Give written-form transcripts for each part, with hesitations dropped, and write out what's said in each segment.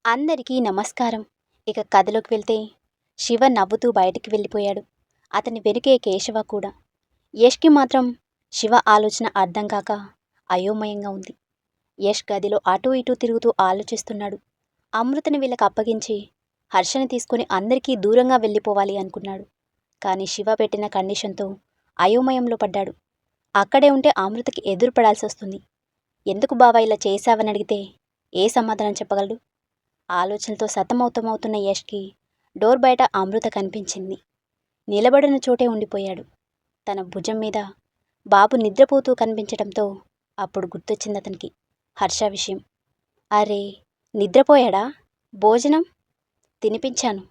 అందరికీ నమస్కారం. ఇక కథలోకి వెళ్తే శివ నవ్వుతూ బయటికి వెళ్ళిపోయాడు. అతని వెనుకే కేశవ కూడా. యష్కి మాత్రం శివ ఆలోచన అర్థం కాక అయోమయంగా ఉంది. యష్ గదిలో అటూ ఇటూ తిరుగుతూ ఆలోచిస్తున్నాడు. అమృతని వీళ్ళకి అప్పగించి హర్షని తీసుకుని అందరికీ దూరంగా వెళ్ళిపోవాలి అనుకున్నాడు. కానీ శివ పెట్టిన కండిషన్తో అయోమయంలో పడ్డాడు. అక్కడే ఉంటే అమృతకి ఎదురుపడాల్సి వస్తుంది. ఎందుకు బావా ఇలా చేశావని అడిగితే ఏ సమాధానం చెప్పగలడు? ఆలోచనలతో సతమతమవుతున్న యష్కి డోర్ బయట అమృత కనిపించింది. నిలబడిన చోటే ఉండిపోయాడు. తన భుజం మీద బాబు నిద్రపోతూ కనిపించడంతో అప్పుడు గుర్తొచ్చింది అతనికి హర్ష విషయం. అరే, నిద్రపోయాడా? భోజనం తినిపించాను.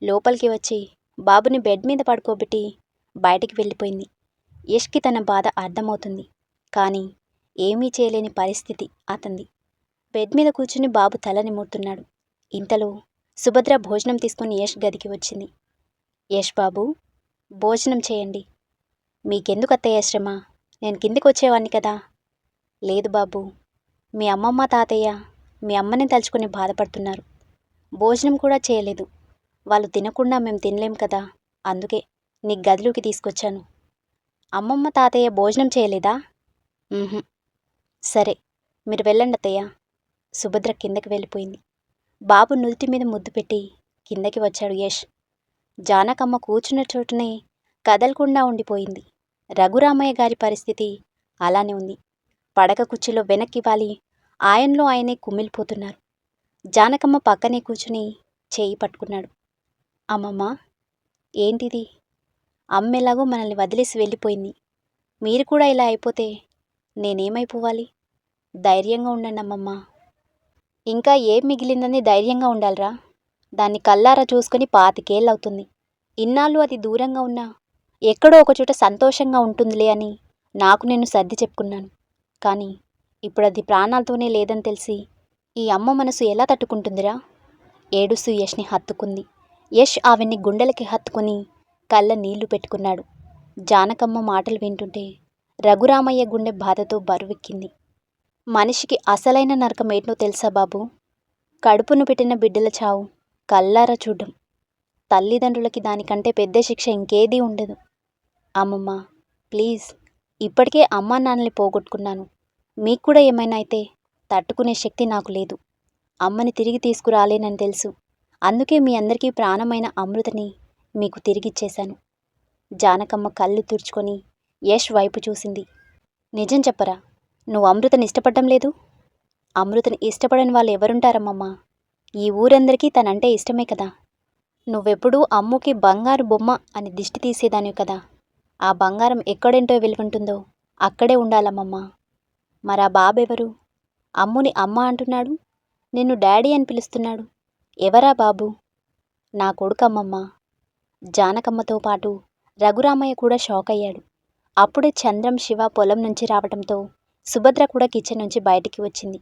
లోపలికి వచ్చి బాబుని బెడ్ మీద పడుకోబెట్టి బయటికి వెళ్ళిపోయింది. యష్కి తన బాధ అర్థమవుతుంది. కానీ ఏమీ చేయలేని పరిస్థితి అతంది. బెడ్ మీద కూర్చుని బాబు తల నిమురుతున్నాడు. ఇంతలో సుభద్ర భోజనం తీసుకుని యష్ గదికి వచ్చింది. యష్ బాబు, భోజనం చేయండి. మీకెందుకు అత్తయ్య శ్రమ? నేను కిందికి వచ్చేవాడిని కదా. లేదు బాబు, మీ అమ్మమ్మ తాతయ్య మీ అమ్మని తలుచుకుని బాధపడుతున్నారు. భోజనం కూడా చేయలేదు. వాళ్ళు తినకుండా మేము తినలేం కదా, అందుకే నీ గదిలోకి తీసుకొచ్చాను. అమ్మమ్మ తాతయ్య భోజనం చేయలేదా? సరే, మీరు వెళ్ళండి అత్తయ్య. సుభద్ర కిందకి వెళ్ళిపోయింది. బాబు నుదుటి మీద ముద్దు పెట్టి కిందకి వచ్చాడు యష్. జానకమ్మ కూర్చున్న చోటునే కదలకుండా ఉండిపోయింది. రఘురామయ్య గారి పరిస్థితి అలానే ఉంది. పడక కుర్చీలో వెనక్కి వాలి ఆయనలో ఆయనే కుమిలిపోతున్నారు. జానకమ్మ పక్కనే కూర్చుని చేయి పట్టుకున్నాడు. అమ్మమ్మ, ఏంటిది? అమ్మెలాగో మనల్ని వదిలేసి వెళ్ళిపోయింది. మీరు కూడా ఇలా అయిపోతే నేనేమైపోవాలి? ధైర్యంగా ఉండండి అమ్మమ్మ. ఇంకా ఏం మిగిలిందని ధైర్యంగా ఉండాలిరా? దాన్ని కల్లారా చూసుకొని 25 ఏళ్ళవుతుంది. ఇన్నాళ్ళు అది దూరంగా ఉన్నా ఎక్కడో ఒకచోట సంతోషంగా ఉంటుందిలే అని నాకు నేను సర్ది చెప్పుకున్నాను. కానీ ఇప్పుడు అది ప్రాణాలతోనే లేదని తెలిసి ఈ అమ్మ మనసు ఎలా తట్టుకుంటుందిరా? ఏడుస్తూ యష్ని హత్తుకుంది. యష్ ఆవిడ్ని గుండెలకి హత్తుకొని కళ్ళ నీళ్లు పెట్టుకున్నాడు. జానకమ్మ మాటలు వింటుంటే రఘురామయ్య గుండె బాధతో బరువెక్కింది. మనిషికి అసలైన నరకం ఏంటో తెలుసా బాబు? కడుపును పెట్టిన బిడ్డల చావు కల్లారా చూడ్డం. తల్లిదండ్రులకి దానికంటే పెద్ద శిక్ష ఇంకేదీ ఉండదు. అమ్మమ్మ, ప్లీజ్, ఇప్పటికే అమ్మా నాన్నల్ని పోగొట్టుకున్నాను. మీకు కూడా ఏమైనా అయితే తట్టుకునే శక్తి నాకు లేదు. అమ్మని తిరిగి తీసుకురాలేనని తెలుసు. అందుకే మీ అందరికీ ప్రాణమైన అమృతని మీకు తిరిగిచ్చేశాను. జానకమ్మ కళ్ళు తుడుచుకొని యష్ వైపు చూసింది. నిజం చెప్పరా, నువ్వు అమృతని ఇష్టపడడం లేదు? అమృతని ఇష్టపడని వాళ్ళు ఎవరుంటారమ్మమ్మా? ఈ ఊరందరికీ తనంటే ఇష్టమే కదా. నువ్వెప్పుడూ అమ్ముకి బంగారు బొమ్మ అని దిష్టి తీసేదానివి కదా. ఆ బంగారం ఎక్కడేంటో వెలుగుంటుందో అక్కడే ఉండాలమ్మమ్మా. మరా బాబెవరు? అమ్ముని అమ్మ అంటున్నాడు, నిన్ను డాడీ అని పిలుస్తున్నాడు. ఎవరా బాబు? నా కొడుకమ్మమ్మ. జానకమ్మతో పాటు రఘురామయ్య కూడా షాక్ అయ్యాడు. అప్పుడే చంద్రం శివ పొలం నుంచి రావడంతో సుభద్ర కూడా కిచెన్ నుంచి బయటికి వచ్చింది.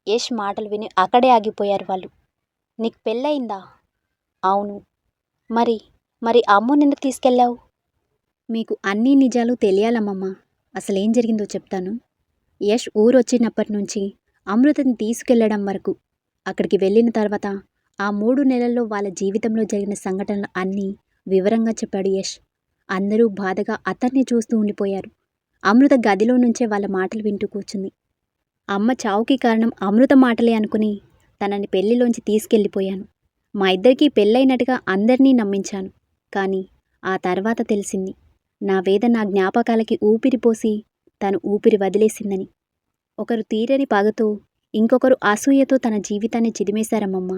యష్ మాటలు విని అక్కడే ఆగిపోయారు వాళ్ళు. నీకు పెళ్ళయిందా? అవును. మరి మరి అమ్మునెందుకు తీసుకెళ్ళావు? మీకు అన్ని నిజాలు తెలియాలమ్మమ్మ. అసలేం జరిగిందో చెప్తాను. యష్ ఊరొచ్చినప్పటి నుంచి అమృతని తీసుకెళ్లడం వరకు, అక్కడికి వెళ్ళిన తర్వాత ఆ 3 నెలల్లో వాళ్ళ జీవితంలో జరిగిన సంఘటనలు అన్నీ వివరంగా చెప్పాడు యష్. అందరూ బాధగా అతన్ని చూస్తూ ఉండిపోయారు. అమృత గదిలో నుంచే వాళ్ళ మాటలు వింటూ కూర్చుంది. అమ్మ చావుకి కారణం అమృత మాటలే అనుకుని తనని పెళ్లిలోంచి తీసుకెళ్ళిపోయాను. మా ఇద్దరికీ పెళ్ళైనట్టుగా అందరినీ నమ్మించాను. కానీ ఆ తర్వాత తెలిసింది, నా వేద నా జ్ఞాపకాలకి ఊపిరిపోసి తను ఊపిరి వదిలేసిందని. ఒకరు తీరని పగతో, ఇంకొకరు అసూయతో తన జీవితాన్ని చిదిమేశారమ్మమ్మ.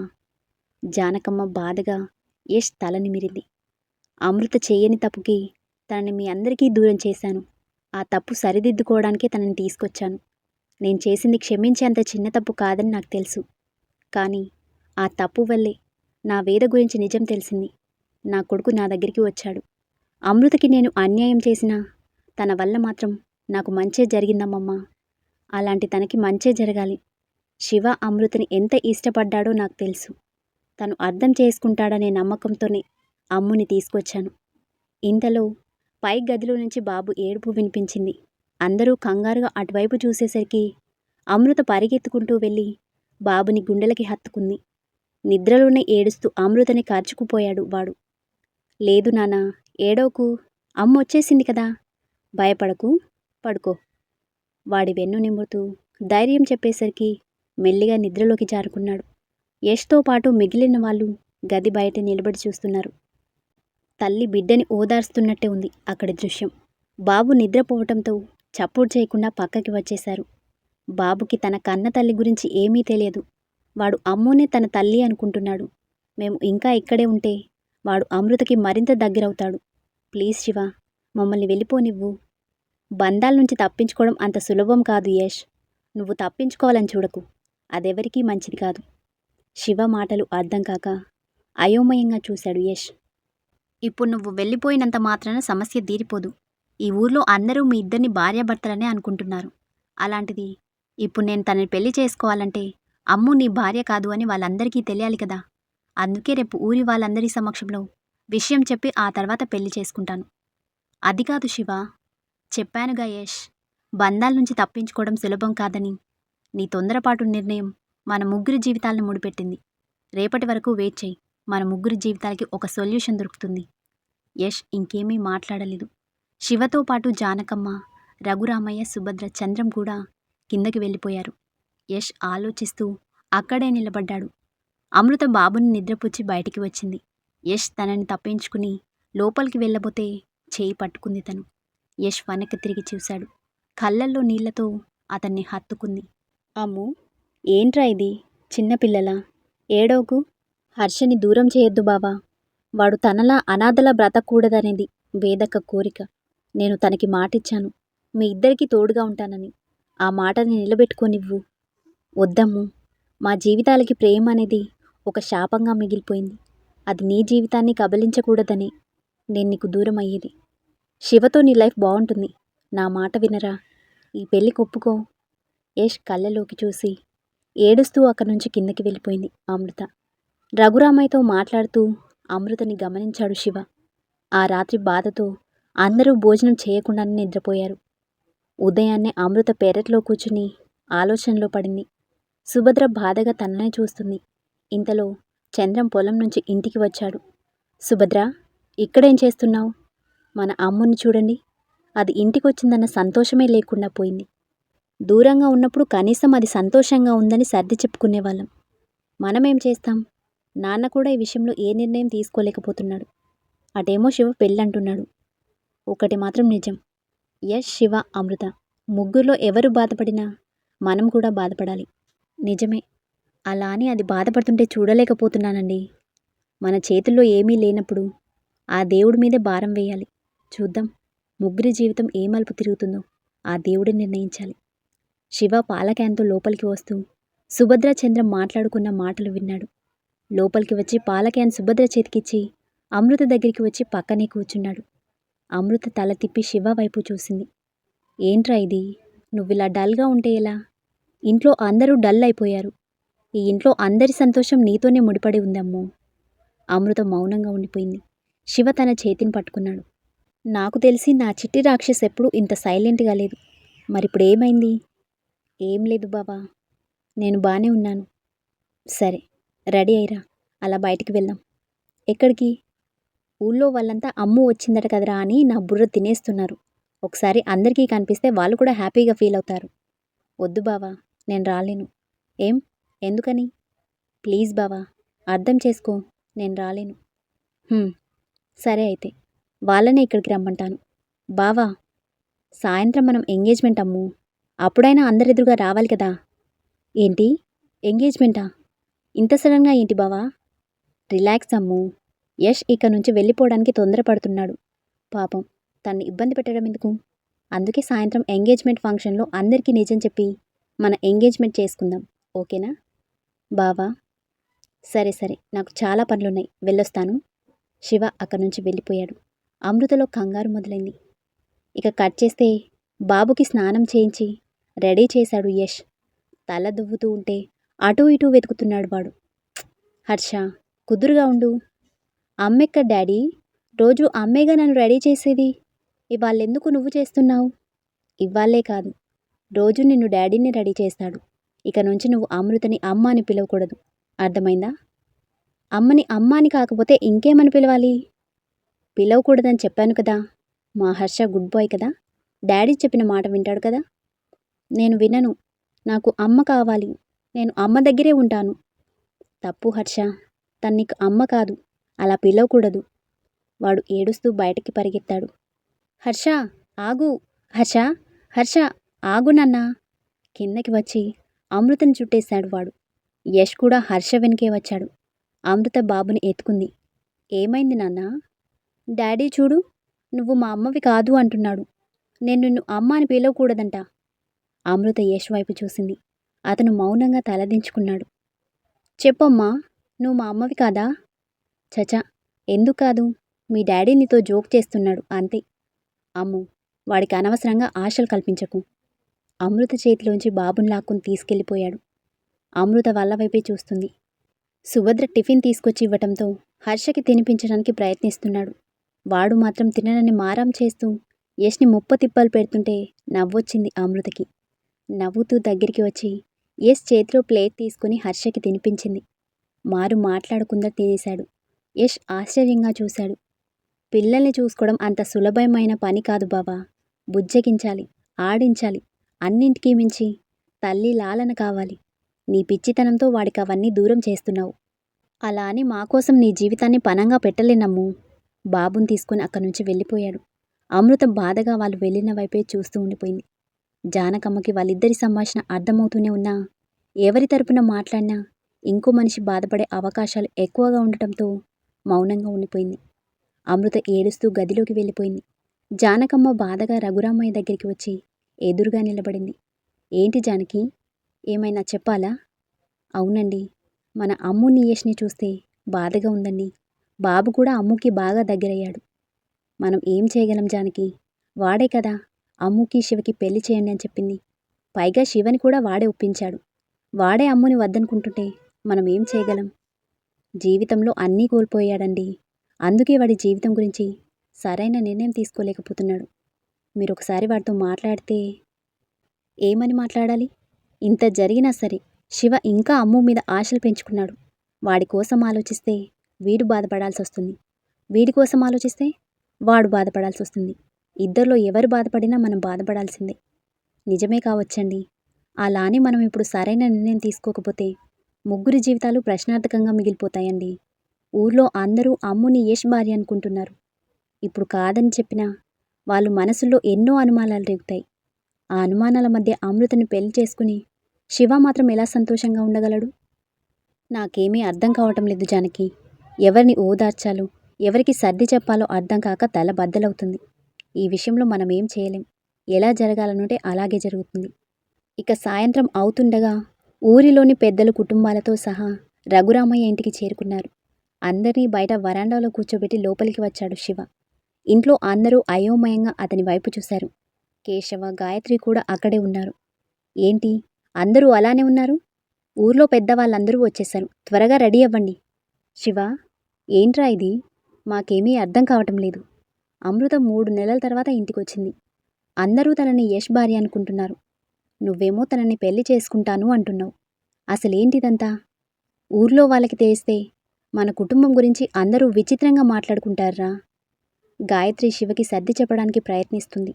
జానకమ్మ బాధగా యష్ తల నిమిరింది. అమృత చేయని తప్పుకి తనని మీ అందరికీ దూరం చేశాను. ఆ తప్పు సరిదిద్దుకోవడానికే తనని తీసుకొచ్చాను. నేను చేసింది క్షమించేంత చిన్న తప్పు కాదని నాకు తెలుసు. కానీ ఆ తప్పు వల్లే నా వేద గురించి నిజం తెలిసింది. నా కొడుకు నా దగ్గరికి వచ్చాడు. అమృతకి నేను అన్యాయం చేసినా తన వల్ల మాత్రం నాకు మంచే జరిగిందమ్మమ్మ. అలాంటి తనకి మంచే జరగాలి. శివ అమృతని ఎంత ఇష్టపడ్డాడో నాకు తెలుసు. తను అర్థం చేసుకుంటాడనే నమ్మకంతోనే అమ్ముని తీసుకొచ్చాను. ఇంతలో పై గదిలో నుంచి బాబు ఏడుపు వినిపించింది. అందరూ కంగారుగా అటువైపు చూసేసరికి అమృత పరిగెత్తుకుంటూ వెళ్ళి బాబుని గుండెలకి హత్తుకుంది. నిద్రలోనే ఏడుస్తూ అమృతని కార్చుకుపోయాడు వాడు. లేదు నాన్నా, ఏడవకు, అమ్మొచ్చేసింది కదా, భయపడకు, పడుకో. వాడి వెన్ను నిమురుతూ ధైర్యం చెప్పేసరికి మెల్లిగా నిద్రలోకి జారుకున్నాడు. యష్తో పాటు మిగిలిన వాళ్ళు గది బయట నిలబడి చూస్తున్నారు. తల్లి బిడ్డని ఓదార్స్తున్నట్టే ఉంది అక్కడి దృశ్యం. బాబు నిద్రపోవటంతో చప్పుడు చేయకుండా పక్కకి వచ్చేశారు. బాబుకి తన కన్న తల్లి గురించి ఏమీ తెలియదు. వాడు అమ్మునే తన తల్లి అనుకుంటున్నాడు. మేము ఇంకా ఇక్కడే ఉంటే వాడు అమృతకి మరింత దగ్గరవుతాడు. ప్లీజ్ శివ, మమ్మల్ని వెళ్ళిపోనివ్వు. బంధాల నుంచి తప్పించుకోవడం అంత సులభం కాదు యష్. నువ్వు తప్పించుకోవాలని చూడకు, అదెవరికీ మంచిది కాదు. శివ మాటలు అర్థం కాక అయోమయంగా చూశాడు యష్. ఇప్పుడు నువ్వు వెళ్ళిపోయినంత మాత్రాన సమస్య తీరిపోదు. ఈ ఊర్లో అందరూ మీ ఇద్దరిని భార్యాభర్తలనే అనుకుంటున్నారు. అలాంటిది ఇప్పుడు నేను తనని పెళ్లి చేసుకోవాలంటే అమ్ము నీ భార్య కాదు అని వాళ్ళందరికీ తెలియాలి కదా. అందుకే రేపు ఊరి వాళ్ళందరి సమక్షంలో విషయం చెప్పి ఆ తర్వాత పెళ్లి చేసుకుంటాను. అది కాదు శివ, చెప్పానుగా యష్, బంధాల నుంచి తప్పించుకోవడం సులభం కాదని. నీ తొందరపాటు నిర్ణయం మన ముగ్గురి జీవితాలను ముడిపెట్టింది. రేపటి వరకు వెయిట్ చేయి, మన ముగ్గురి జీవితాలకి ఒక సొల్యూషన్ దొరుకుతుంది. యష్ ఇంకేమీ మాట్లాడలేదు. శివతో పాటు జానకమ్మ, రఘురామయ్య, సుభద్ర, చంద్రం కూడా కిందకి వెళ్ళిపోయారు. యష్ ఆలోచిస్తూ అక్కడే నిలబడ్డాడు. అమృత బాబుని నిద్రపుచ్చి బయటికి వచ్చింది. యష్ తనని తప్పించుకుని లోపలికి వెళ్ళబోతే చేయి పట్టుకుంది తను. యష్ వెనక్కి తిరిగి చూశాడు. కళ్ళల్లో నీళ్లతో అతన్ని హత్తుకుంది. అమ్ము, ఏంట్రా ఇది, చిన్నపిల్లలా? ఏడోకు. హర్షని దూరం చేయొద్దు బావా. వాడు తనలా అనాథలా బ్రతకూడదనేది వేదక్క కోరిక. నేను తనకి మాటిచ్చాను, మీ ఇద్దరికీ తోడుగా ఉంటానని. ఆ మాటని నిలబెట్టుకోనివ్వు. వద్దమ్ము, మా జీవితాలకి ప్రేమ అనేది ఒక శాపంగా మిగిలిపోయింది. అది నీ జీవితాన్ని కబలించకూడదని నేను నీకు దూరం అయ్యేది. శివతో నీ లైఫ్ బాగుంటుంది. నా మాట వినరా, ఈ పెళ్ళికి ఒప్పుకో. యష్ కళ్ళలోకి చూసి ఏడుస్తూ అక్కడి నుంచి కిందకి వెళ్ళిపోయింది అమృత. రఘురామయ్యతో మాట్లాడుతూ అమృతని గమనించాడు శివ. ఆ రాత్రి బాధతో అందరూ భోజనం చేయకుండానే నిద్రపోయారు. ఉదయాన్నే అమృత పెరట్లో కూర్చుని ఆలోచనలో పడింది. సుభద్ర బాధగా తననే చూస్తుంది. ఇంతలో చంద్రం పొలం నుంచి ఇంటికి వచ్చాడు. సుభద్ర, ఇక్కడేం చేస్తున్నావు? మన అమ్ముని చూడండి, అది ఇంటికొచ్చిందన్న సంతోషమే లేకుండా పోయింది. దూరంగా ఉన్నప్పుడు కనీసం అది సంతోషంగా ఉందని సర్ది చెప్పుకునేవాళ్ళం. మనమేం చేస్తాం? నాన్న కూడా ఈ విషయంలో ఏ నిర్ణయం తీసుకోలేకపోతున్నాడు. అటేమో శివ పెళ్ళంటున్నాడు. ఒకటి మాత్రం నిజం, యష్, శివ, అమృత ముగ్గురులో ఎవరు బాధపడినా మనం కూడా బాధపడాలి. నిజమే, అలా అని అది బాధపడుతుంటే చూడలేకపోతున్నానండి. మన చేతుల్లో ఏమీ లేనప్పుడు ఆ దేవుడి మీదే భారం వేయాలి. చూద్దాం, ముగ్గురి జీవితం ఏ మలుపు తిరుగుతుందో ఆ దేవుడే నిర్ణయించాలి. శివ పాల క్యాన్తో లోపలికి వస్తూ సుభద్ర, చంద్రం మాట్లాడుకున్న మాటలు విన్నాడు. లోపలికి వచ్చి పాల క్యాన్ సుభద్ర చేతికిచ్చి అమృత దగ్గరికి వచ్చి పక్కనే కూర్చున్నాడు. అమృత తల తిప్పి శివ వైపు చూసింది. ఏంట్రా ఇది, నువ్విలా డల్గా ఉంటే ఎలా? ఇంట్లో అందరూ డల్ అయిపోయారు. ఈ ఇంట్లో అందరి సంతోషం నీతోనే ముడిపడి ఉందమ్మో. అమృత మౌనంగా ఉండిపోయింది. శివ తన చేతిని పట్టుకున్నాడు. నాకు తెలిసి నా చిట్టి రాక్షస్ ఎప్పుడూ ఇంత సైలెంట్గా లేదు. మరిప్పుడు ఏమైంది? ఏం లేదు బావా, నేను బానే ఉన్నాను. సరే, రెడీ అయ్యిరా, అలా బయటికి వెళ్దాం. ఎక్కడికి? ఊళ్ళో వాళ్ళంతా అమ్ము వచ్చిందట కదరా అని నా బుర్ర తినేస్తున్నారు. ఒకసారి అందరికీ కనిపిస్తే వాళ్ళు కూడా హ్యాపీగా ఫీల్ అవుతారు. వద్దు బావా, నేను రాలేను. ఏం, ఎందుకని? ప్లీజ్ బావా, అర్థం చేసుకో, నేను రాలేను. సరే అయితే వాళ్ళనే ఇక్కడికి రమ్మంటాను. బావా, సాయంత్రం మనం ఎంగేజ్మెంట్ అమ్ము, అప్పుడైనా అందరెదురుగా రావాలి కదా. ఏంటి, ఎంగేజ్మెంటా? ఇంత సడన్గా ఏంటి బావా? రిలాక్స్ అమ్ము. యష్ ఇక నుంచి వెళ్ళిపోవడానికి తొందరపడుతున్నాడు. పాపం, తన్ని ఇబ్బంది పెట్టడం ఎందుకు? అందుకే సాయంత్రం ఎంగేజ్మెంట్ ఫంక్షన్లో అందరికీ నిజం చెప్పి మన ఎంగేజ్మెంట్ చేసుకుందాం, ఓకేనా? బావా, సరే సరే, నాకు చాలా పనులున్నాయి, వెళ్ళొస్తాను. శివ అక్కడి నుంచి వెళ్ళిపోయాడు. అమృతలో కంగారు మొదలైంది. ఇక కట్ చేస్తే బాబుకి స్నానం చేయించి రెడీ చేశాడు యష్. తల దువ్వుతూ ఉంటే అటూ ఇటూ వెతుకుతున్నాడు వాడు. హర్ష, కుదురుగా ఉండు. అమ్మెక్క డాడీ, రోజు అమ్మేగా నన్ను రెడీ చేసేది. ఇవాళెందుకు నువ్వు చేస్తున్నావు? ఇవాళే కాదు, రోజు నిన్ను డాడీని రెడీ చేస్తాడు. ఇక నుంచి నువ్వు అమృతని అమ్మ అని పిలవకూడదు, అర్థమైందా? అమ్మని అమ్మ అని కాకపోతే ఇంకేమని పిలవాలి? పిలవకూడదని చెప్పాను కదా. మా హర్ష గుడ్ బాయ్ కదా. డాడీ చెప్పిన మాట వింటాడు కదా. నేను వినను. నాకు అమ్మ కావాలి. నేను అమ్మ దగ్గరే ఉంటాను. తప్పు హర్ష. తను నీకు అమ్మ కాదు. అలా పిలవకూడదు. వాడు ఏడుస్తూ బయటికి పరిగెత్తాడు. హర్ష ఆగు. హర్ష హర్ష ఆగు నాన్నా. కిందకి వచ్చి అమృతని చుట్టేశాడు వాడు. యష్ కూడా హర్ష వెనకే వచ్చాడు. అమృత బాబుని ఎత్తుకుంది. ఏమైంది నాన్నా? డాడీ చూడు, నువ్వు మా అమ్మవి కాదు అంటున్నాడు. నేను నిన్ను అమ్మ అని పిలవకూడదంట. అమృత యష్ వైపు చూసింది. అతను మౌనంగా తలదించుకున్నాడు. చెప్పమ్మా, నువ్వు మా అమ్మవి కాదా? చచా, ఎందుకు కాదు? మీ డాడీ నీతో జోక్ చేస్తున్నాడు అంతే. అమ్ము, వాడికి అనవసరంగా ఆశలు కల్పించకు. అమృత చేతిలోంచి బాబుని లాక్కుని తీసుకెళ్ళిపోయాడు. అమృత వాళ్ళ వైపే చూస్తుంది. సుభద్ర టిఫిన్ తీసుకొచ్చి ఇవ్వటంతో హర్షకి తినిపించడానికి ప్రయత్నిస్తున్నాడు. వాడు మాత్రం తిననని మారం చేస్తూ యష్ని ముప్పతిప్పలు పెడుతుంటే నవ్వొచ్చింది అమృతకి. నవ్వుతూ దగ్గరికి వచ్చి యష్ చేతిలో ప్లేట్ తీసుకుని హర్షకి తినిపించింది. మారు మాట్లాడకుండా తినేశాడు. యష్ ఆశ్చర్యంగా చూశాడు. పిల్లల్ని చూసుకోవడం అంత సులభమైన పని కాదు బావా. బుజ్జగించాలి, ఆడించాలి, అన్నింటికీ మించి తల్లి లాలన కావాలి. నీ పిచ్చితనంతో వాడికి అవన్నీ దూరం చేస్తున్నావు. అలా అని మాకోసం నీ జీవితాన్ని పనంగా పెట్టలేనమ్ము. బాబుని తీసుకుని అక్కడి నుంచి వెళ్ళిపోయాడు. అమృత బాధగా వాళ్ళు వెళ్ళిన వైపే చూస్తూ ఉండిపోయింది. జానకమ్మకి వాళ్ళిద్దరి సంభాషణ అర్థమవుతూనే ఉన్నా, ఎవరి తరపున మాట్లాడినా ఇంకో మనిషి బాధపడే అవకాశాలు ఎక్కువగా ఉండటంతో మౌనంగా ఉండిపోయింది. అమృత ఏడుస్తూ గదిలోకి వెళ్ళిపోయింది. జానకమ్మ బాధగా రఘురామయ్య దగ్గరికి వచ్చి ఎదురుగా నిలబడింది. ఏంటి జానకి, ఏమైనా చెప్పాలా? అవునండి, మన అమ్ముని యష్ని చూస్తే బాధగా ఉందండి. బాబు కూడా అమ్ముకి బాగా దగ్గరయ్యాడు. మనం ఏం చేయగలం జానకి? వాడే కదా అమ్ముకి శివకి పెళ్లి చేయండి అని చెప్పింది. పైగా శివని కూడా వాడే ఒప్పించాడు. వాడే అమ్ముని వద్దనుకుంటుంటే మనం ఏం చేయగలం? జీవితంలో అన్నీ కోల్పోయాడండి. అందుకే వాడి జీవితం గురించి సరైన నిర్ణయం తీసుకోలేకపోతున్నాడు. మీరు ఒకసారి వాడితో మాట్లాడితే. ఏమని మాట్లాడాలి? ఇంత జరిగినా సరే శివ ఇంకా అమ్ము మీద ఆశలు పెంచుకున్నాడు. వాడి కోసం ఆలోచిస్తే వీడు బాధపడాల్సి వస్తుంది. వీడి కోసం ఆలోచిస్తే వాడు బాధపడాల్సి వస్తుంది. ఇద్దరిలో ఎవరు బాధపడినా మనం బాధపడాల్సిందే. నిజమే కావచ్చండి. అలానే మనం ఇప్పుడు సరైన నిర్ణయం తీసుకోకపోతే ముగ్గురి జీవితాలు ప్రశ్నార్థకంగా మిగిలిపోతాయండి. ఊర్లో అందరూ అమ్ముని యష్ భార్య అనుకుంటున్నారు. ఇప్పుడు కాదని చెప్పినా వాళ్ళు మనసుల్లో ఎన్నో అనుమానాలు రేగుతాయి. ఆ అనుమానాల మధ్య అమృతని పెళ్లి చేసుకుని శివ మాత్రం ఎలా సంతోషంగా ఉండగలడు? నాకేమీ అర్థం కావటం లేదు జానకి. ఎవరిని ఓదార్చాలో, ఎవరికి సర్ది చెప్పాలో అర్థం కాక తల బద్దలవుతుంది. ఈ విషయంలో మనం ఏం చేయలేం. ఎలా జరగాలనుంటే అలాగే జరుగుతుంది. ఇక సాయంత్రం అవుతుండగా ఊరిలోని పెద్దలు కుటుంబాలతో సహా రఘురామయ్య ఇంటికి చేరుకున్నారు. అందరినీ బయట వరాండాలో కూర్చోబెట్టి లోపలికి వచ్చాడు శివ. ఇంట్లో అందరూ అయోమయంగా అతని వైపు చూశారు. కేశవ, గాయత్రి కూడా అక్కడే ఉన్నారు. ఏంటి అందరూ అలానే ఉన్నారు? ఊర్లో పెద్దవాళ్ళందరూ వచ్చేశారు. త్వరగా రెడీ అవ్వండి. శివ, ఏంట్రా ఇది? మాకేమీ అర్థం కావటం లేదు. అమృత 3 నెలల తర్వాత ఇంటికొచ్చింది. అందరూ తనని యష్ భార్య అనుకుంటున్నారు. నువ్వేమో తనని పెళ్లి చేసుకుంటాను అంటున్నావు. అసలేంటిదంతా? ఊర్లో వాళ్ళకి తెలిస్తే మన కుటుంబం గురించి అందరూ విచిత్రంగా మాట్లాడుకుంటారా? గాయత్రి శివకి సర్ది చెప్పడానికి ప్రయత్నిస్తుంది.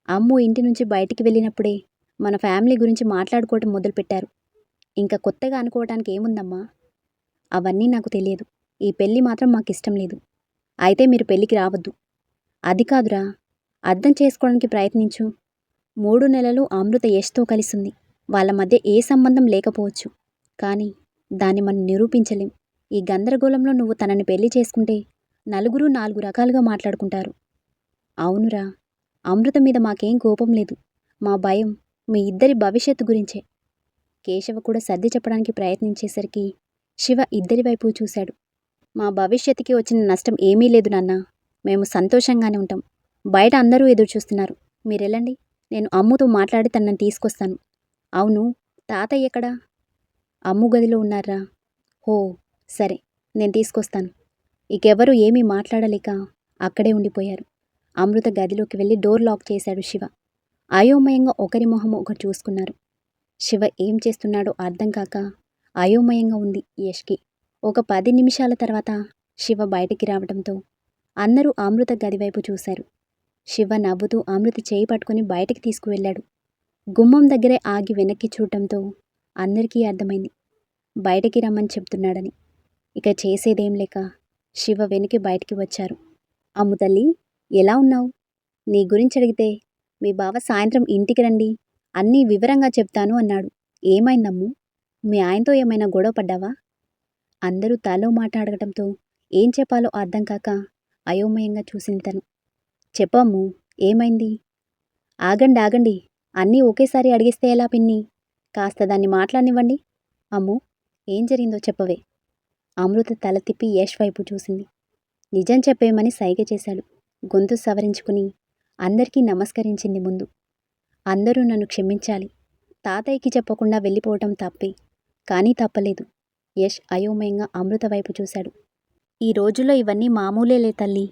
అమ్ము ఇంటి నుంచి బయటికి వెళ్ళినప్పుడే మన ఫ్యామిలీ గురించి మాట్లాడుకోవటం మొదలుపెట్టారు. ఇంకా కొత్తగా అనుకోవటానికి ఏముందమ్మా? అవన్నీ నాకు తెలియదు. ఈ పెళ్ళి మాత్రం మాకిష్టం లేదు. అయితే మీరు పెళ్ళికి రావద్దు. అది కాదురా, అర్థం చేసుకోవడానికి ప్రయత్నించు. 3 నెలలు అమృత యష్తో కలిసింది. వాళ్ళ మధ్య ఏ సంబంధం లేకపోవచ్చు. కానీ దాన్ని మనం నిరూపించలేం. ఈ గందరగోళంలో నువ్వు తనని పెళ్లి చేసుకుంటే నలుగురు 4 రకాలుగా మాట్లాడుకుంటారు. అవునురా, అమృత మీద మాకేం కోపం లేదు. మా భయం మీ ఇద్దరి భవిష్యత్తు గురించే. కేశవ కూడా సర్ది చెప్పడానికి ప్రయత్నించేసరికి శివ ఇద్దరి వైపు చూశాడు. మా భవిష్యత్తుకి వచ్చిన నష్టం ఏమీ లేదు నాన్న. మేము సంతోషంగానే ఉంటాం. బయట అందరూ ఎదురు చూస్తున్నారు. మీరెళ్ళండి. నేను అమ్ముతో మాట్లాడి తనని తీసుకొస్తాను. అవును, తాతయ్య ఎక్కడా? అమ్ము గదిలో ఉన్నారా? హో, సరే, నేను తీసుకొస్తాను. ఇకెవరూ ఏమీ మాట్లాడలేక అక్కడే ఉండిపోయారు. అమృత గదిలోకి వెళ్ళి డోర్ లాక్ చేశాడు శివ. అయోమయంగా ఒకరి మొహం ఒకరు చూసుకున్నారు. శివ ఏం చేస్తున్నాడో అర్థం కాక అయోమయంగా ఉంది యష్కి. ఒక 10 నిమిషాల తర్వాత శివ బయటికి రావడంతో అందరూ అమృత గదివైపు చూశారు. శివ నవ్వుతూ అమృత చేయి పట్టుకుని బయటికి తీసుకువెళ్ళాడు. గుమ్మం దగ్గరే ఆగి వెనక్కి చూడటంతో అందరికీ అర్థమైంది బయటికి రమ్మని చెప్తున్నాడని. ఇక చేసేదేం లేక శివ వెనక్కి బయటికి వచ్చారు. అమ్ము తల్లి, ఎలా ఉన్నావు? నీ గురించి అడిగితే మీ బావ సాయంత్రం ఇంటికి రండి, అన్నీ వివరంగా చెప్తాను అన్నాడు. ఏమైందమ్ము? మీ ఆయనతో ఏమైనా గొడవ పడ్డావా? అందరూ తలో మాట అడగటంతో ఏం చెప్పాలో అర్థం కాక అయోమయంగా చూసింది తను. చెప్పమ్ము, ఏమైంది? ఆగండి, అన్నీ ఒకేసారి అడిగిస్తే ఎలా పిన్ని? కాస్త దాన్ని మాట్లాడనివ్వండి. అమ్ము, ఏం జరిగిందో చెప్పవే. అమృత తల తిప్పి యష్ వైపు చూసింది. నిజం చెప్పేయమని సైగ చేశాడు. గొంతు సవరించుకుని అందరికీ నమస్కరించింది ముందు. అందరూ నన్ను క్షమించాలి. తాతయ్యకి చెప్పకుండా వెళ్ళిపోవటం తప్పే, కానీ తప్పలేదు. యష్ అయోమయంగా అమృత వైపు చూశాడు. ఈ రోజుల్లో ఇవన్నీ మామూలేలే తల్లి.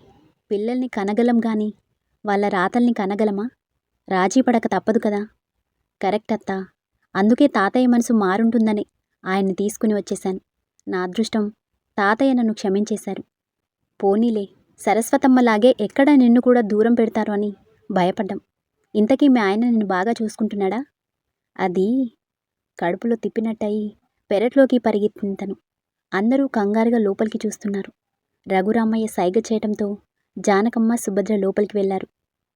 పిల్లల్ని కనగలం గాని వాళ్ళ రాతల్ని కనగలమా? రాజీ పడక తప్పదు కదా. కరెక్ట్ అత్తా. అందుకే తాతయ్య మనసు మారుంటుందని ఆయన్ని తీసుకుని వచ్చేశాను. నా అదృష్టం, తాతయ్య నన్ను క్షమించేశారు. పోనీలే, సరస్వతమ్మలాగే ఎక్కడ నిన్ను కూడా దూరం పెడతారు అని భయపడ్డాం. ఇంతకీ మీ ఆయన నిన్ను బాగా చూసుకుంటున్నాడా? అది కడుపులో తిప్పినట్టయి పెరట్లోకి పరిగెత్తింది తను. అందరూ కంగారుగా లోపలికి చూస్తున్నారు. రఘురామయ్య సైగ చేయటంతో జానకమ్మ, సుభద్ర లోపలికి వెళ్లారు.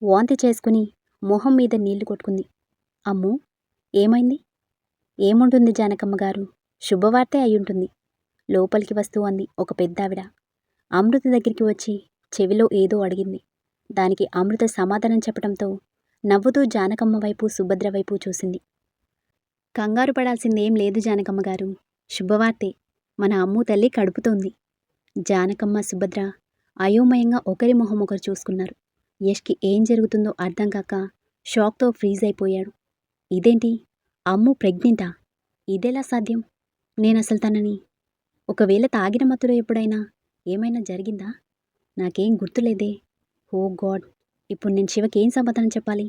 వాంతి చేసుకుని మొహం మీద నీళ్లు కొట్టుకుంది. అమ్ము, ఏమైంది? ఏముంటుంది జానకమ్మ గారు, శుభవార్తే అయ్యుంటుంది. లోపలికి వస్తూ అంది ఒక పెద్దావిడ. అమృత దగ్గరికి వచ్చి చెవిలో ఏదో అడిగింది. దానికి అమృత సమాధానం చెప్పడంతో నవ్వుతూ జానకమ్మ వైపు, సుభద్ర వైపు చూసింది. కంగారు పడాల్సిందేం లేదు జానకమ్మ గారు, శుభవార్తే. మన అమ్ము తల్లి కడుపుతోంది. జానకమ్మ, సుభద్ర అయోమయంగా ఒకరి మొహం ఒకరు చూసుకున్నారు. యష్కి ఏం జరుగుతుందో అర్థం కాక షాక్తో ఫ్రీజ్ అయిపోయాడు. ఇదేంటి, అమ్ము ప్రెగ్నెంటా? ఇదెలా సాధ్యం? నేనసలు తనని ఒకవేళ తాగిన మత్తులో ఎప్పుడైనా ఏమైనా జరిగిందా? నాకేం గుర్తులేదే. ఓ గాడ్, ఇప్పుడు నేను శివకి ఏం సమాధానం చెప్పాలి?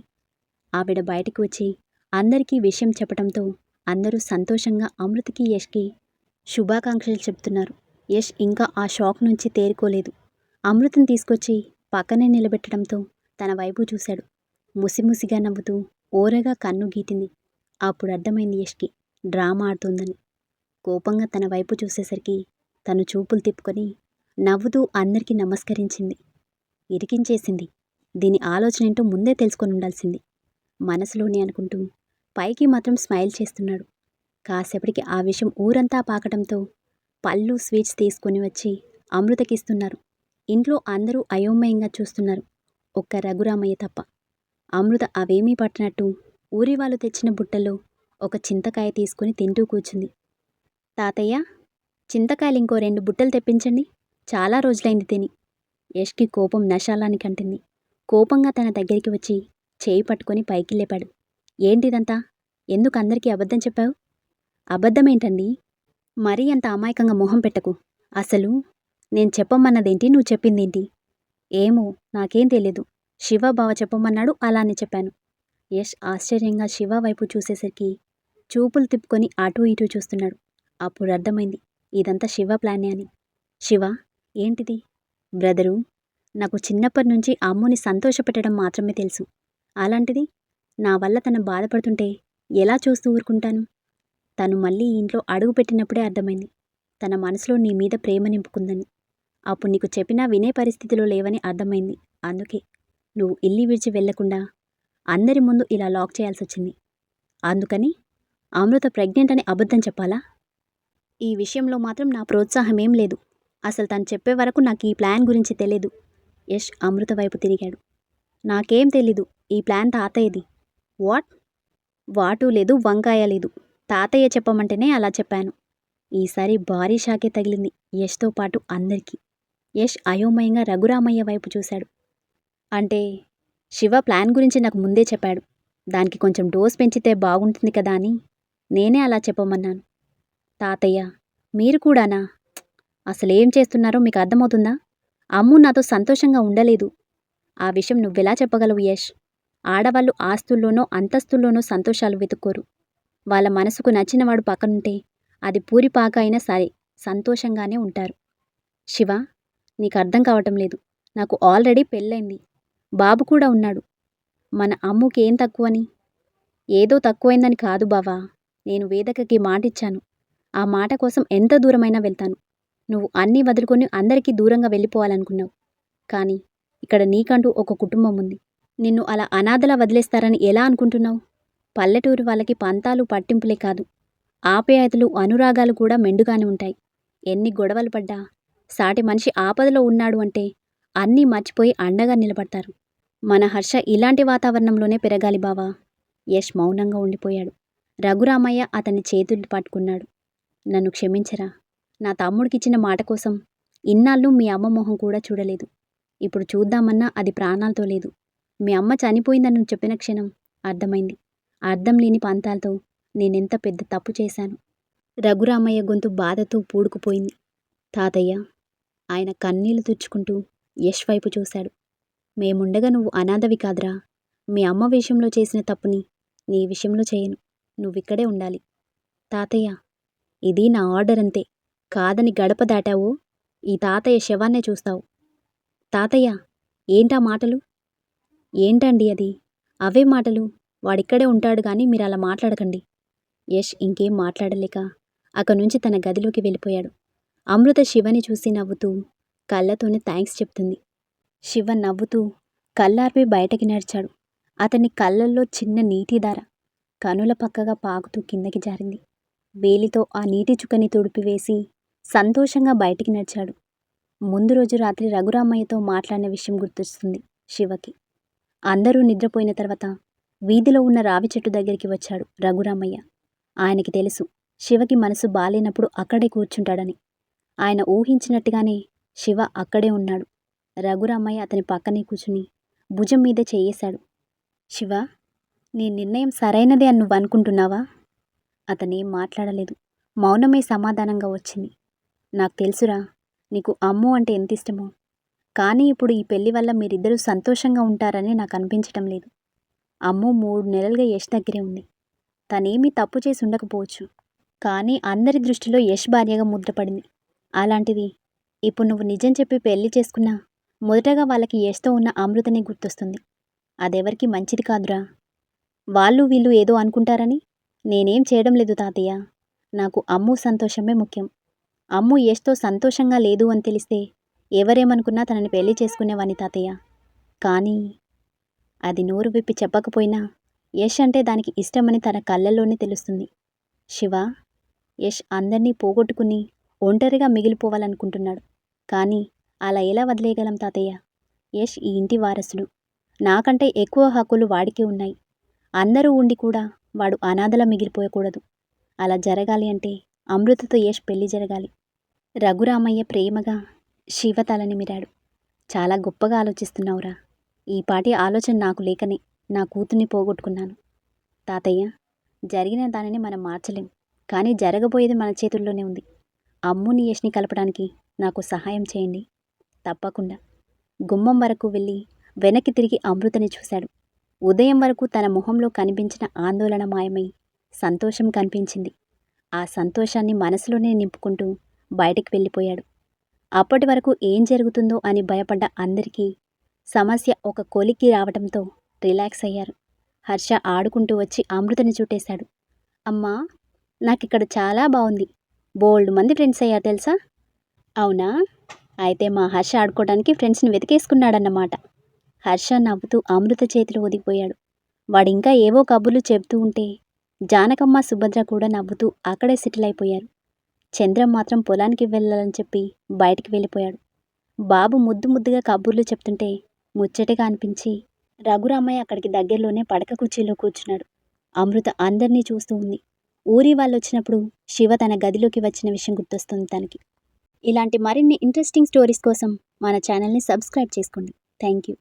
ఆవిడ బయటికి వచ్చి అందరికీ విషయం చెప్పడంతో అందరూ సంతోషంగా అమృతకి, యష్కి శుభాకాంక్షలు చెప్తున్నారు. యష్ ఇంకా ఆ షాక్ నుంచి తేరుకోలేదు. అమృతని తీసుకొచ్చి పక్కనే నిలబెట్టడంతో తన వైపు చూశాడు. ముసిముసిగా నవ్వుతూ ఓరగా కన్ను గీటింది. అప్పుడు అర్థమైంది యష్కి డ్రామా ఆడుతుందని. కోపంగా తన వైపు చూసేసరికి తను చూపులు తిప్పుకొని నవ్వుతూ అందరికీ నమస్కరించింది. ఇరికించేసింది. దీని ఆలోచన ఏంటో ముందే తెలుసుకొని ఉండాల్సింది మనసులోనే అనుకుంటూ పైకి మాత్రం స్మైల్ చేస్తున్నాడు. కాసేపటికి ఆ విషయం ఊరంతా పాకటంతో పళ్ళు, స్వీట్స్ తీసుకుని వచ్చి అమృతకిస్తున్నారు. ఇంట్లో అందరూ అయోమయంగా చూస్తున్నారు, ఒక్క రఘురామయ్య తప్ప. అమృత అవేమీ పట్టినట్టు ఊరి వాళ్ళు తెచ్చిన బుట్టలో ఒక చింతకాయ తీసుకుని తింటూ కూర్చుంది. తాతయ్య, చింతకాయలు ఇంకో 2 బుట్టలు తెప్పించండి, చాలా రోజులైంది తిని. యష్కి కోపం నశాలానికి అంటింది. కోపంగా తన దగ్గరికి వచ్చి చేయి పట్టుకొని పైకి లేపాడు. ఏంటిదంతా? ఎందుకు అందరికీ అబద్ధం చెప్పావు? అబద్ధమేంటండి? మరీ అంత అమాయకంగా మొహం పెట్టకు. అసలు నేను చెప్పమన్నదేంటి, నువ్వు చెప్పిందేంటి? ఏమో, నాకేం తెలీదు. శివ బావ చెప్పమన్నాడు, అలానే చెప్పాను. యష్ ఆశ్చర్యంగా శివ వైపు చూసేసరికి చూపులు తిప్పుకొని అటూ ఇటూ చూస్తున్నాడు. అప్పుడు అర్థమైంది ఇదంతా శివ ప్లానే అని. శివ, ఏంటిది? బ్రదరు, నాకు చిన్నప్పటి నుంచి అమ్ముని సంతోషపెట్టడం మాత్రమే తెలుసు. అలాంటిది నా వల్ల తను బాధపడుతుంటే ఎలా చూస్తూ ఊరుకుంటాను? తను మళ్ళీ ఇంట్లో అడుగుపెట్టినప్పుడే అర్థమైంది తన మనసులో నీ మీద ప్రేమ నింపుకుందని. అప్పుడు నీకు చెప్పినా వినే పరిస్థితిలో లేవని అర్థమైంది. అందుకే నువ్వు ఇల్లు విడిచి వెళ్లకుండా అందరి ముందు ఇలా లాక్ చేయాల్సి వచ్చింది. అందుకని అమృత ప్రెగ్నెంట్ అని అబద్ధం చెప్పాలా? ఈ విషయంలో మాత్రం నా ప్రోత్సాహం ఏం లేదు. అసలు తను చెప్పే వరకు నాకు ఈ ప్లాన్ గురించి తెలీదు. యష్ అమృత వైపు తిరిగాడు. నాకేం తెలీదు, ఈ ప్లాన్ తాతయ్యది. వాట్? వాటూ లేదు, వంకాయ లేదు. తాతయ్య చెప్పమంటేనే అలా చెప్పాను. ఈసారి భారీ షాకే తగిలింది యష్తో పాటు అందరికీ. యష్ అయోమయంగా రఘురామయ్య వైపు చూశాడు. అంటే శివ ప్లాన్ గురించి నాకు ముందే చెప్పాడు. దానికి కొంచెం డోస్ పెంచితే బాగుంటుంది కదా అని నేనే అలా చెప్పమన్నాను. తాతయ్య, మీరు కూడానా? అసలేం చేస్తున్నారో మీకు అర్థమవుతుందా? అమ్ము నాతో సంతోషంగా ఉండలేదు. ఆ విషయం నువ్వెలా చెప్పగలవు యష్? ఆడవాళ్ళు ఆస్తుల్లోనో అంతస్తుల్లోనో సంతోషాలు వెతుక్కోరు. వాళ్ళ మనసుకు నచ్చినవాడు పక్కనుంటే అది పూరిపాక అయినా సరే సంతోషంగానే ఉంటారు. శివ, నీకు అర్థం కావటం లేదు. నాకు ఆల్రెడీ పెళ్ళైంది. బాబు కూడా ఉన్నాడు. మన అమ్ముకి ఏం తక్కువని? ఏదో తక్కువైందని కాదు బావా. నేను వేదికకి మాటిచ్చాను. ఆ మాట కోసం ఎంత దూరమైనా వెళ్తాను. నువ్వు అన్నీ వదులుకొని అందరికీ దూరంగా వెళ్ళిపోవాలనుకున్నావు. కానీ ఇక్కడ నీకంటూ ఒక కుటుంబం ఉంది. నిన్ను అలా అనాథలా వదిలేస్తారని ఎలా అనుకుంటున్నావు? పల్లెటూరు వాళ్ళకి పంతాలు పట్టింపులే కాదు, ఆప్యాయతలు అనురాగాలు కూడా మెండుగానే ఉంటాయి. ఎన్ని గొడవలు పడ్డా సాటి మనిషి ఆపదలో ఉన్నాడు అంటే అన్నీ మర్చిపోయి అండగా నిలబడతారు. మన హర్ష ఇలాంటి వాతావరణంలోనే పెరగాలి బావా. యష్ మౌనంగా ఉండిపోయాడు. రఘురామయ్య అతని చేతులు పట్టుకున్నాడు. నన్ను క్షమించరా. నా తమ్ముడికిచ్చిన మాట కోసం ఇన్నాళ్ళు మీ అమ్మ మొహం కూడా చూడలేదు. ఇప్పుడు చూద్దామన్నా అది ప్రాణాలతో లేదు. మీ అమ్మ చనిపోయిందని నువ్వు చెప్పిన క్షణం అర్థమైంది. అర్థం లేని పంతాలతో నేనెంత పెద్ద తప్పు చేశాను. రఘురామయ్య గొంతు బాధతో పూడుకుపోయింది. తాతయ్య, ఆయన కన్నీళ్లు తుడుచుకుంటూ యష్ వైపు చూశాడు. మేముండగా నువ్వు అనాథవి కాదురా. మీ అమ్మ విషయంలో చేసిన తప్పుని నీ విషయంలో చేయను. నువ్విక్కడే ఉండాలి. తాతయ్య, ఇది నా ఆర్డర్ అంతే. కాదని గడప దాటావో ఈ తాతయ్య శవాన్నే చూస్తావు. తాతయ్య, ఏంటా మాటలు? ఏంటండి అది? అవే మాటలు. వాడిక్కడే ఉంటాడు గాని మీరు అలా మాట్లాడకండి. యష్ ఇంకేం మాట్లాడలేక అక్కడి నుంచి తన గదిలోకి వెళ్ళిపోయాడు. అమృత శివని చూసి నవ్వుతూ కళ్ళతోనే థ్యాంక్స్ చెప్తుంది. శివ నవ్వుతూ కళ్ళార్పి బయటకి నడిచాడు. అతని కళ్ళల్లో చిన్న నీటిధార కనుల పక్కగా పాకుతూ కిందకి జారింది. వేలితో ఆ నీటి చుక్కని తుడిపివేసి సంతోషంగా బయటికి నడిచాడు. ముందు రోజు రాత్రి రఘురామయ్యతో మాట్లాడిన విషయం గుర్తొస్తుంది శివకి. అందరూ నిద్రపోయిన తర్వాత వీధిలో ఉన్న రావి చెట్టు దగ్గరికి వచ్చాడు రఘురామయ్య. ఆయనకి తెలుసు శివకి మనసు బాలేనప్పుడు అక్కడే కూర్చుంటాడని. ఆయన ఊహించినట్టుగానే శివ అక్కడే ఉన్నాడు. రఘురామయ్య అతని పక్కనే కూర్చుని భుజం మీద చేయేశాడు. శివ, నీ నిర్ణయం సరైనదే అని నువ్వు అనుకుంటున్నావా? అతనేం మాట్లాడలేదు. మౌనమే సమాధానంగా వచ్చింది. నాకు తెలుసురా, నీకు అమ్ము అంటే ఎంత ఇష్టమో. కానీ ఇప్పుడు ఈ పెళ్లి వల్ల మీరిద్దరూ సంతోషంగా ఉంటారని నాకు అనిపించటం లేదు. అమ్ము 3 నెలలుగా యష్ దగ్గరే ఉంది. తనేమీ తప్పు చేసి ఉండకపోవచ్చు. కానీ అందరి దృష్టిలో యష్ భార్యగా ముద్రపడింది. అలాంటిది ఇప్పుడు నువ్వు నిజం చెప్పి పెళ్లి చేసుకున్నా మొదటగా వాళ్ళకి యష్తో ఉన్న అమృతనే గుర్తొస్తుంది. అదెవరికి మంచిది కాదురా. వాళ్ళు వీళ్ళు ఏదో అనుకుంటారని నేనేం చేయడం లేదు తాతయ్య. నాకు అమ్ము సంతోషమే ముఖ్యం. అమ్ము యష్తో సంతోషంగా లేదు అని తెలిస్తే ఎవరేమనుకున్నా తనని పెళ్లి చేసుకునేవాణ్ణి తాతయ్య. కానీ అది నోరు విప్పి చెప్పకపోయినా యష్ అంటే దానికి ఇష్టమని తన కళ్ళల్లోనే తెలుస్తుంది. శివ, యష్ అందరినీ పోగొట్టుకుని ఒంటరిగా మిగిలిపోవాలనుకుంటున్నాడు. కానీ అలా ఎలా వదిలేయగలం తాతయ్య? యష్ ఈ ఇంటి వారసుడు. నాకంటే ఎక్కువ హక్కులు వాడికే ఉన్నాయి. అందరూ ఉండి కూడా వాడు అనాథలా మిగిలిపోయకూడదు. అలా జరగాలి అంటే అమృతతో యష్ పెళ్లి జరగాలి. రఘురామయ్య ప్రేమగా శివ తలని మిరాడు. చాలా గొప్పగా ఆలోచిస్తున్నావురా. ఈ పాటి ఆలోచన నాకు లేకనే నా కూతుర్ని పోగొట్టుకున్నాను. తాతయ్య, జరిగిన దానిని మనం మార్చలేం. కానీ జరగబోయేది మన చేతుల్లోనే ఉంది. అమ్ముని యష్ని కలపడానికి నాకు సహాయం చేయండి. తప్పకుండా. గుమ్మం వరకు వెళ్ళి వెనక్కి తిరిగి అమృతని చూశాడు. ఉదయం వరకు తన మొహంలో కనిపించిన ఆందోళన మాయమై సంతోషం కనిపించింది. ఆ సంతోషాన్ని మనసులోనే నింపుకుంటూ బయటికి వెళ్ళిపోయాడు. అప్పటి వరకు ఏం జరుగుతుందో అని భయపడ్డ అందరికీ సమస్య ఒక కొలిక్కి రావడంతో రిలాక్స్ అయ్యారు. హర్ష ఆడుకుంటూ వచ్చి అమృతని చుట్టేశాడు. అమ్మా, నాకిక్కడ చాలా బాగుంది. బోల్డ్ మంది ఫ్రెండ్స్ అయ్యారు తెలుసా? అవునా? అయితే మా హర్ష ఆడుకోవడానికి ఫ్రెండ్స్ని వెతికేసుకున్నాడన్నమాట. హర్ష నవ్వుతూ అమృత చేతిలో ఒదిగిపోయాడు. వాడింకా ఏవో కబుర్లు చెబుతూ ఉంటే జానకమ్మ సుభద్ర కూడా నవ్వుతూ అక్కడే సెటిల్ అయిపోయారు. చంద్రం మాత్రం పొలానికి వెళ్ళాలని చెప్పి బయటికి వెళ్ళిపోయాడు. బాబు ముద్దు ముద్దుగా కబుర్లు చెప్తుంటే ముచ్చటగా అనిపించి రఘురామయ్య అక్కడికి దగ్గరలోనే పడక కుర్చీలో కూర్చున్నాడు. అమృత అందరినీ చూస్తూ ఉంది. ఊరి వాళ్ళు వచ్చినప్పుడు శివ తన గదిలోకి వచ్చిన విషయం గుర్తొస్తుంది తనకి. ఇలాంటి మరిన్ని ఇంట్రెస్టింగ్ స్టోరీస్ కోసం మన ఛానల్ని సబ్స్క్రైబ్ చేసుకోండి. Thank you.